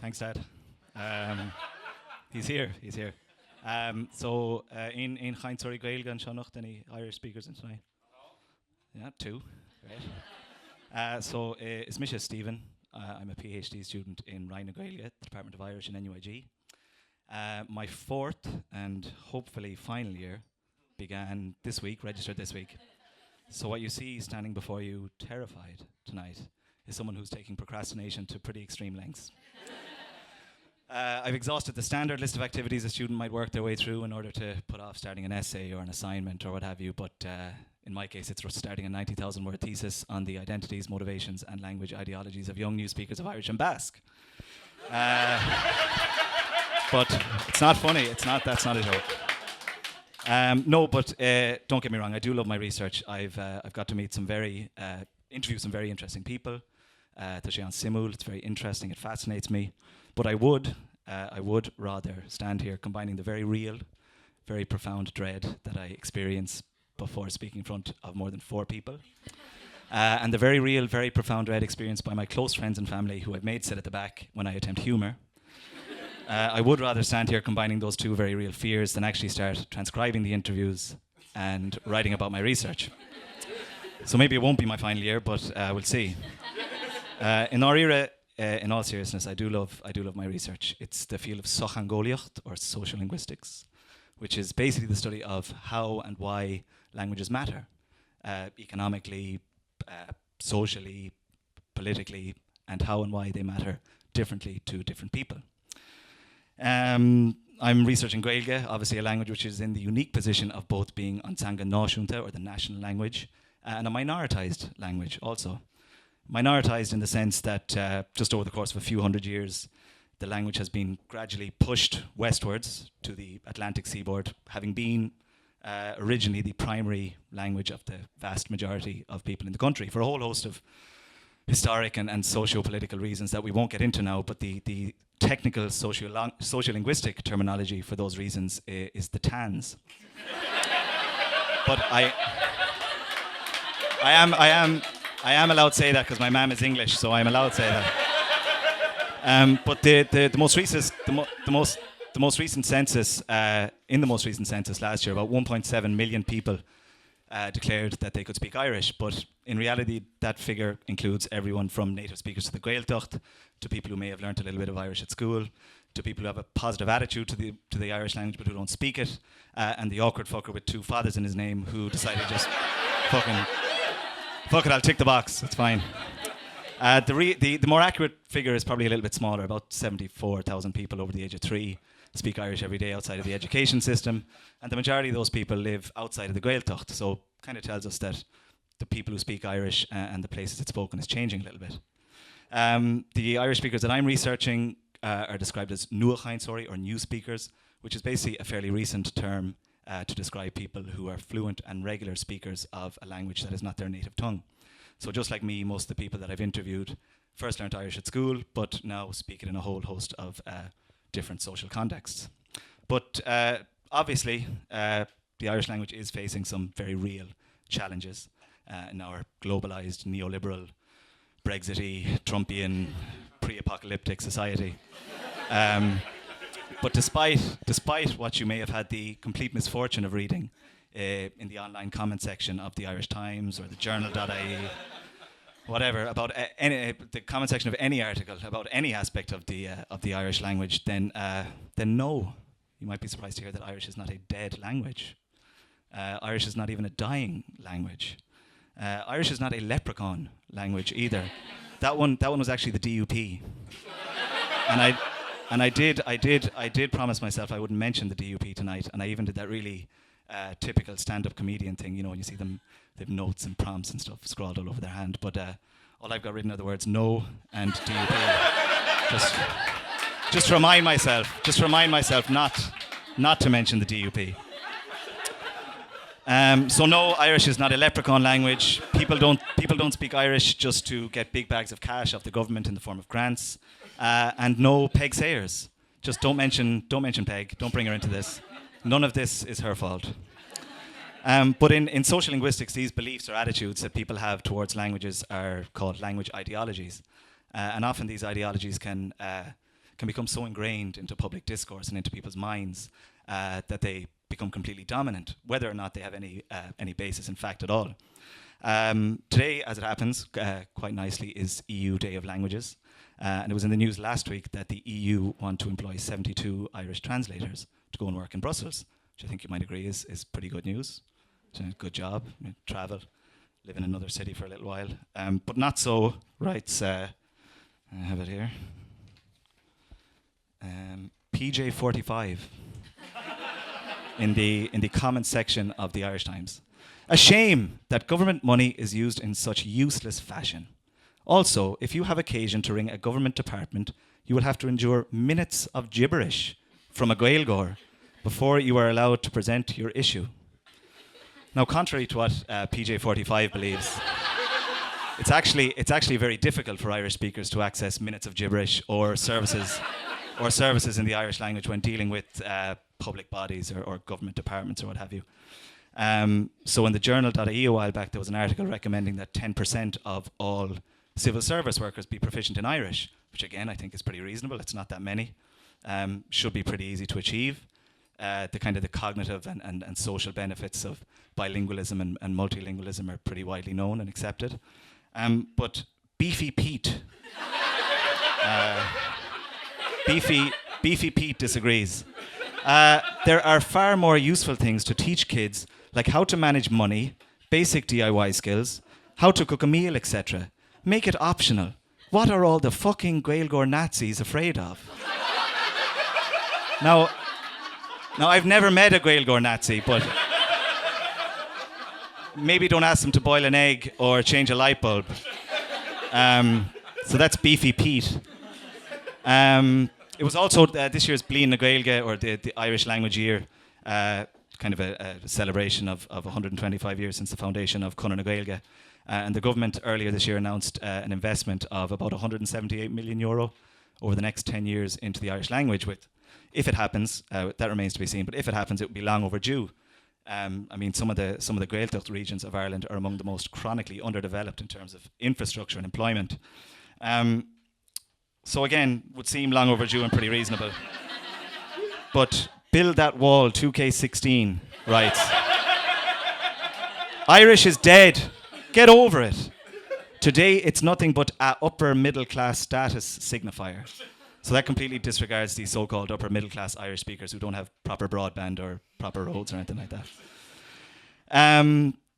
Thanks, Dad. He's here. He's here. In Chain Sorry Gael gan Shanocht, any Irish speakers in tonight? Yeah, two. Great. It's Misha Stephen. I'm a PhD student in Rhine Gaelia, the Department of Irish in NUIG. My fourth and hopefully final year began this week, registered this week. So what you see standing before you, terrified tonight, is someone who's taking procrastination to pretty extreme lengths. I've exhausted the standard list of activities a student might work their way through in order to put off starting an essay or an assignment or what have you, but in my case it's starting a 90,000 word thesis on the identities, motivations and language ideologies of young new speakers of Irish and Basque. But it's not funny, that's not a joke. Don't get me wrong, I do love my research. I've got to meet interview some very interesting people. Tashian Simul, it's very interesting, it fascinates me. But I would rather stand here combining the very real, very profound dread that I experience before speaking in front of more than 4 people. And the very real, very profound dread experienced by my close friends and family who I've made sit at the back when I attempt humour. I would rather stand here combining those two very real fears than actually start transcribing the interviews and writing about my research. So maybe it won't be my final year, but we'll see. In our era, in all seriousness, I do love my research. It's the field of sociangoliacht, or social linguistics, which is basically the study of how and why languages matter, economically, socially, politically, and how and why they matter differently to different people. I'm researching Gaeilge, obviously a language which is in the unique position of both being an Sanga náisiúnta, or the national language, and a minoritized language also. Minoritized in the sense that just over the course of a few hundred years, the language has been gradually pushed westwards to the Atlantic seaboard, having been originally the primary language of the vast majority of people in the country for a whole host of historic and socio-political reasons that we won't get into now, but the technical sociolinguistic terminology for those reasons is the TANs. But I am allowed to say that because my mum is English, so I'm allowed to say that. But the most recent census, in the most recent census last year, about 1.7 million people declared that they could speak Irish. But in reality, that figure includes everyone from native speakers to the Gaeltacht, to people who may have learnt a little bit of Irish at school, to people who have a positive attitude to the Irish language but who don't speak it, and the awkward fucker with 2 fathers in his name who decided just fuck it, I'll tick the box, it's fine. The more accurate figure is probably a little bit smaller. About 74,000 people over the age of 3 speak Irish every day outside of the education system, and the majority of those people live outside of the Gaeltacht, so kind of tells us that the people who speak Irish and the places it's spoken is changing a little bit. The Irish speakers that I'm researching are described as nuachaintsori, or new speakers, which is basically a fairly recent term to describe people who are fluent and regular speakers of a language that is not their native tongue. So just like me, most of the people that I've interviewed first learned Irish at school, but now speak it in a whole host of different social contexts. But obviously, the Irish language is facing some very real challenges in our globalized, neoliberal, Brexity, Trumpian, pre-apocalyptic society. But despite what you may have had the complete misfortune of reading in the online comment section of the Irish Times or the journal.ie, whatever, about the comment section of any article about any aspect of the Irish language, then no, you might be surprised to hear that Irish is not a dead language. Irish is not even a dying language. Irish is not a leprechaun language either. That one was actually the DUP. And I did promise myself I wouldn't mention the DUP tonight, and I even did that really typical stand-up comedian thing, you know, when you see them, they have notes and prompts and stuff scrawled all over their hand, but all I've got written are the words no and DUP. just to remind myself not to mention the DUP. So no, Irish is not a leprechaun language. People don't speak Irish just to get big bags of cash off the government in the form of grants. And no Peg Sayers. Just don't mention Peg. Don't bring her into this. None of this is her fault. But in social linguistics, these beliefs or attitudes that people have towards languages are called language ideologies. And often these ideologies can can become so ingrained into public discourse and into people's minds that they become completely dominant, whether or not they have any basis in fact at all. Today, as it happens, quite nicely, is EU Day of Languages. And it was in the news last week that the EU want to employ 72 Irish translators to go and work in Brussels, which I think you might agree is pretty good news. It's a good job, travel, live in another city for a little while. But not so, writes, I have it here, PJ45 in the comment section of the Irish Times. A shame that government money is used in such useless fashion. Also, if you have occasion to ring a government department, you will have to endure minutes of gibberish from a Gaeilgeoir before you are allowed to present your issue. Now, contrary to what PJ45 believes, it's actually very difficult for Irish speakers to access minutes of gibberish or services in the Irish language when dealing with public bodies or government departments or what have you. So in the journal.ie a while back, there was an article recommending that 10% of all civil service workers be proficient in Irish, which again I think is pretty reasonable. It's not that many. Should be pretty easy to achieve. The cognitive and social benefits of bilingualism and multilingualism are pretty widely known and accepted. But Beefy Pete, Beefy Pete disagrees. There are far more useful things to teach kids, like how to manage money, basic DIY skills, how to cook a meal, etc. Make it optional. What are all the fucking Gaeilgeoir Nazis afraid of? Now, I've never met a Gaeilgeoir Nazi, but maybe don't ask them to boil an egg or change a light bulb. So that's Beefy Pete. It was also this year's Blian na Gaeilge, or the Irish Language Year, kind of a celebration of 125 years since the foundation of Connor na Gaeilge. And the government earlier this year announced an investment of about €178 million over the next 10 years into the Irish language. If it happens, that remains to be seen, but if it happens, it will be long overdue. I mean, some of the Gaeltacht regions of Ireland are among the most chronically underdeveloped in terms of infrastructure and employment. So again, would seem long overdue and pretty reasonable. But build that wall, 2K16, writes. Irish is dead. Get over it. Today, it's nothing but a upper middle class status signifier. So that completely disregards these so-called upper middle class Irish speakers who don't have proper broadband or proper roads or anything like that.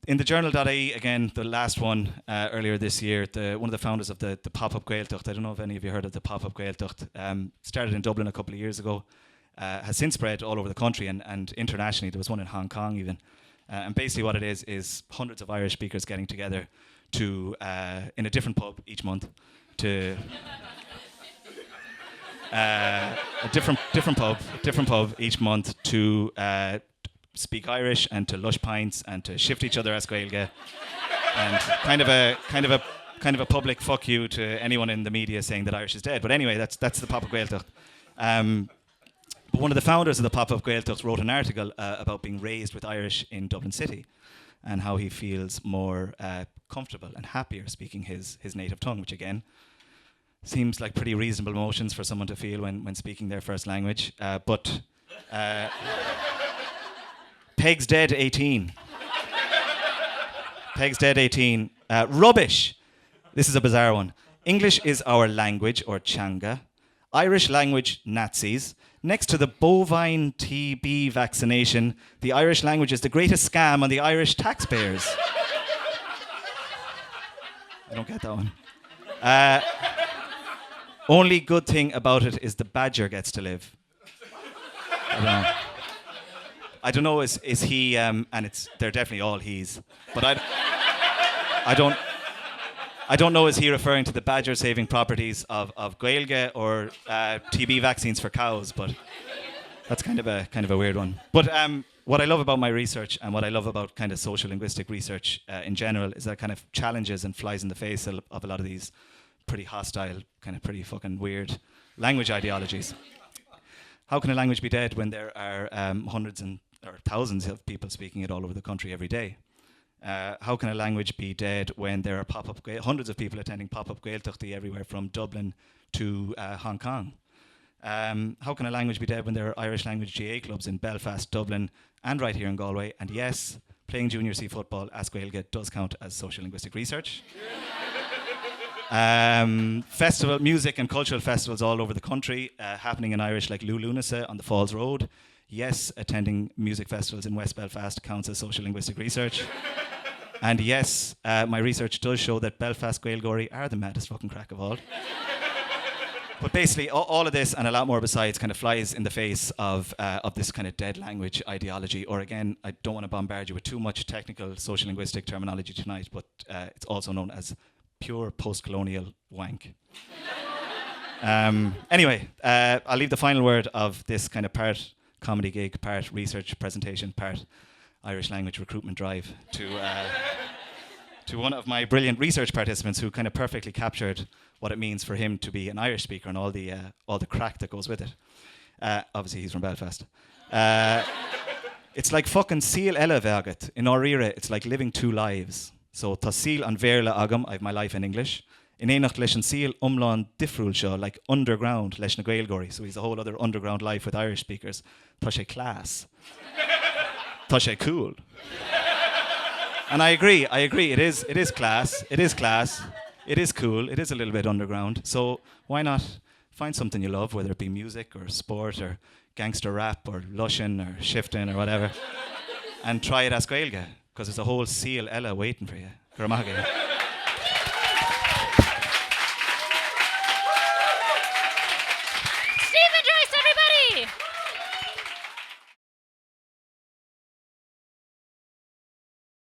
In the journal.ie, again, the last one earlier this year, one of the founders of the PopUp Gaeltacht, I don't know if any of you heard of the PopUp Gaeltacht, started in Dublin a couple of years ago, has since spread all over the country and internationally. There was one in Hong Kong even. And basically what it is hundreds of Irish speakers getting together to, in a different pub each month, to... a different pub each month to speak Irish and to lush pints and to shift each other as Gaeilge, and kind of a public fuck you to anyone in the media saying that Irish is dead. But anyway, that's the PopUp Gaeltacht. But one of the founders of the PopUp Gaeltacht wrote an article about being raised with Irish in Dublin City and how he feels more comfortable and happier speaking his native tongue, which again seems like pretty reasonable emotions for someone to feel when speaking their first language. But Peg's dead 18. Peg's dead 18. Rubbish. This is a bizarre one. English is our language, or Changa. Irish language, Nazis. Next to the bovine TB vaccination, the Irish language is the greatest scam on the Irish taxpayers. I don't get that one. Only good thing about it is the badger gets to live. I don't know, is he, and they're definitely all he's, but I don't know, is he referring to the badger saving properties of Gaeilge or TB vaccines for cows, but that's kind of a weird one. But what I love about my research and what I love about kind of social linguistic research in general is that it kind of challenges and flies in the face of a lot of these pretty hostile, kind of pretty fucking weird language ideologies. How can a language be dead when there are hundreds or thousands of people speaking it all over the country every day? How can a language be dead when there are hundreds of people attending PopUp Gaeltachtaí everywhere from Dublin to Hong Kong? How can a language be dead when there are Irish language GA clubs in Belfast, Dublin, and right here in Galway? And yes, playing junior C football as Gaeilge does count as social linguistic research. Festival, music and cultural festivals all over the country, happening in Irish like Lulunasa on the Falls Road. Yes, attending music festivals in West Belfast counts as social linguistic research. And yes, my research does show that Belfast Gaelgory are the maddest fucking crack of all. But basically, all of this and a lot more besides kind of flies in the face of this kind of dead language ideology. Or again, I don't want to bombard you with too much technical social linguistic terminology tonight, but it's also known as pure post-colonial wank. Anyway, I'll leave the final word of this kind of part comedy gig, part research presentation, part Irish language recruitment drive to one of my brilliant research participants who kind of perfectly captured what it means for him to be an Irish speaker and all the crack that goes with it. Obviously, he's from Belfast. It's like fucking síl eile bheagat. In Orira, it's like living two lives. So, tá síl an bhéarla agam, I have my life in English. In éanacht leis an síl umlán difriúil seo, like underground leis na Gaelgory. So he's a whole other underground life with Irish speakers. Tá sé class. Tá sé cool. And I agree, it is class, it is cool, it is a little bit underground. So why not find something you love, whether it be music or sport or gangster rap or lushin or shifting or whatever, and try it as Gaeilge, because there's a whole síl eile waiting for you. Gurmagh.